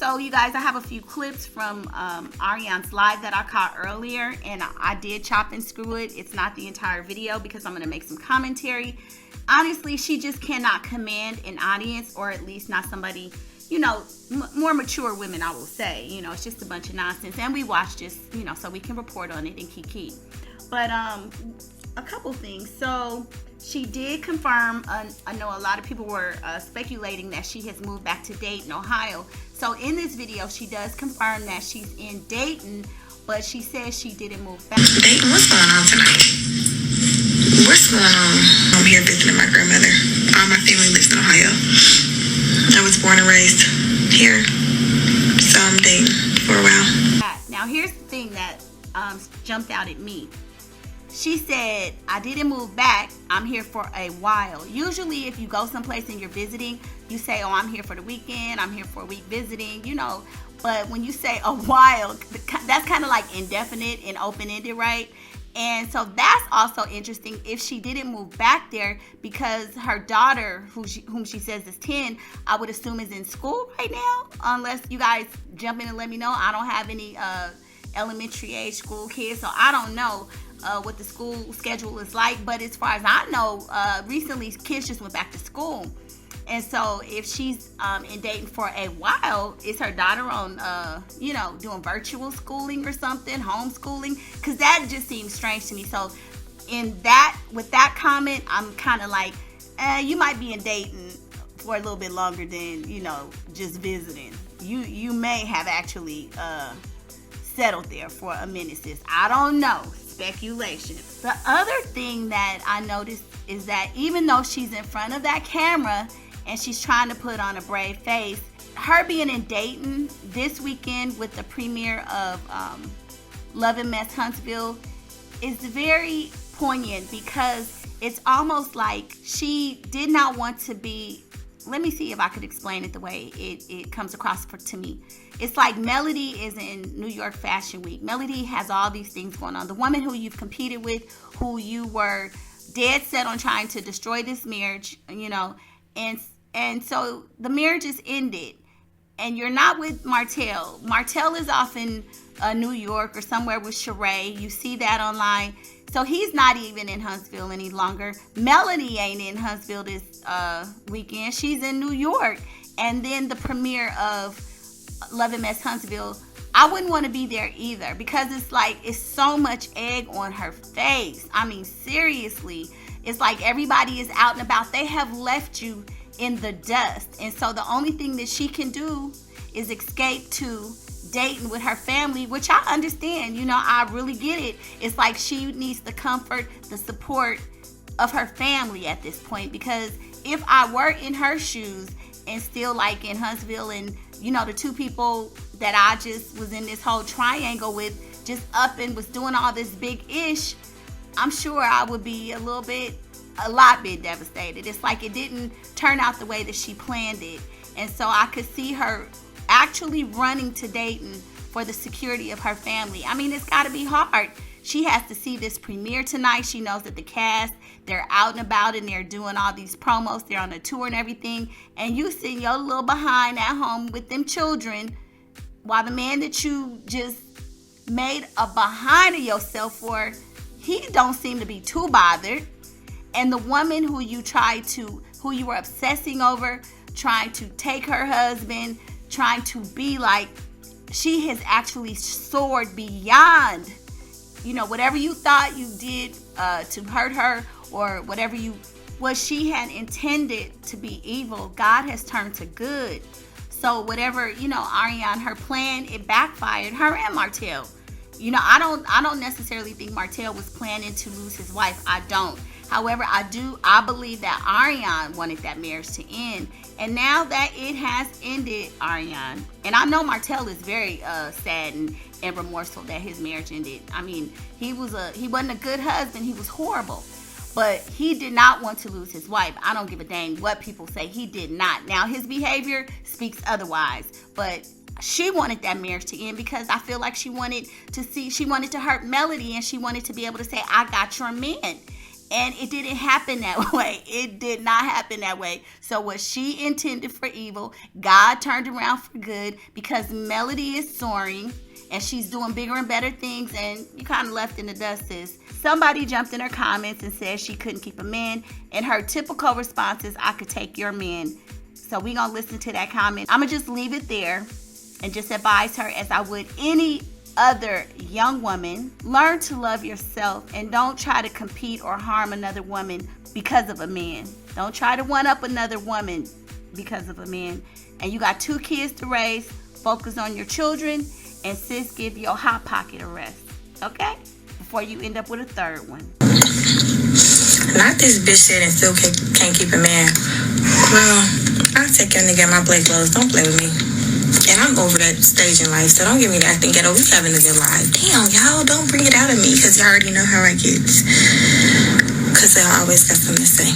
So you guys, I have a few clips from Arrionne's live that I caught earlier, and I did chop and screw it. It's not the entire video because I'm going to make some commentary. Honestly, she just cannot command an audience, or at least not somebody, you know, more mature women, I will say. You know, it's just a bunch of nonsense, and we watch this, you know, so we can report on it and kiki. But a couple things. So she did confirm, I know a lot of people were speculating that she has moved back to Dayton, Ohio. So in this video, she does confirm that she's in Dayton, but she says she didn't move back. Dayton, what's going on tonight? What's going on? I'm here visiting my grandmother. All my family lives in Ohio. I was born and raised here, so I'm Dayton for a while. Now here's the thing that jumped out at me. She said, I didn't move back, I'm here for a while. Usually if you go someplace and you're visiting, you say, oh, I'm here for the weekend, I'm here for a week visiting, you know. But when you say a while, that's kind of like indefinite and open-ended, right? And so that's also interesting if she didn't move back there, because her daughter, whom she says is 10, I would assume is in school right now, unless you guys jump in and let me know. I don't have any elementary age school kids, so I don't know what the school schedule is like. But as far as I know, recently kids just went back to school. And so if she's in Dayton for a while, is her daughter on, you know, doing virtual schooling or something, homeschooling? Because that just seems strange to me. So with that comment, I'm kind of like, you might be in Dayton for a little bit longer than, you know, just visiting. You may have actually settled there for a minute, sis. I don't know. Speculation. The other thing that I noticed is that even though she's in front of that camera and she's trying to put on a brave face, her being in Dayton this weekend with the premiere of lamh Huntsville is very poignant, because it's almost like she did not want to be. Let me see if I could explain it the way it comes across to me. It's like Melody is in New York Fashion Week. Melody has all these things going on. The woman who you've competed with, who you were dead set on trying to destroy this marriage, you know, and so the marriage is ended, and you're not with Martell. Martell is off in New York or somewhere with Sheree. You see that online. So he's not even in Huntsville any longer. Melody ain't in Huntsville this weekend. She's in New York. And then the premiere of lamh Huntsville, I wouldn't want to be there either, because it's like, it's so much egg on her face. I mean, seriously, it's like everybody is out and about. They have left you in the dust. And so the only thing that she can do is escape to Dayton with her family, which I understand. You know, I really get it. It's like she needs the comfort, the support of her family at this point, because if I were in her shoes and still like in Huntsville, and you know, the two people that I just was in this whole triangle with just up and was doing all this big ish, I'm sure I would be a lot bit devastated. It's like it didn't turn out the way that she planned it. And so I could see her actually running to Dayton for the security of her family. I mean, it's got to be hard. She has to see this premiere tonight. She knows that the cast, they're out and about and they're doing all these promos. They're on a tour and everything. And you sitting your little behind at home with them children, while the man that you just made a behind of yourself for, he don't seem to be too bothered. And the woman who you were obsessing over, trying to take her husband, trying to be like, she has actually soared beyond, you know, whatever you thought you did to hurt her, or what she had intended to be evil, God has turned to good. So whatever, you know, Arrionne, her plan, it backfired, her and Martell. You know, I don't necessarily think Martell was planning to lose his wife. I don't. However, I believe that Arrionne wanted that marriage to end. And now that it has ended, Arrionne, and I know Martell is very sad and remorseful that his marriage ended. I mean, he wasn't a good husband. He was horrible. But he did not want to lose his wife. I don't give a dang what people say. He did not. Now, his behavior speaks otherwise. But she wanted that marriage to end, because I feel like she wanted to hurt Melody, and she wanted to be able to say, I got your man. And it didn't happen that way. It did not happen that way. So what she intended for evil, God turned around for good, because Melody is soaring and she's doing bigger and better things, and you kind of left in the dust, sis. Somebody jumped in her comments and said she couldn't keep a man, and her typical response is, I could take your man. So we gonna listen to that comment. I'm gonna just leave it there and just advise her, as I would any other young woman, learn to love yourself and don't try to compete or harm another woman because of a man. Don't try to one up another woman because of a man. And you got 2 kids to raise. Focus on your children, and sis, give your hot pocket a rest, okay? Before you end up with a 3rd one. Not this bitch said and still can't keep a man. Well, I'll take your nigga in my play clothes. Don't play with me. And I'm over that stage in life, so don't give me that acting ghetto. We having a good life. Damn, y'all, don't bring it out of me, because y'all already know how I get. Because I always got something to say.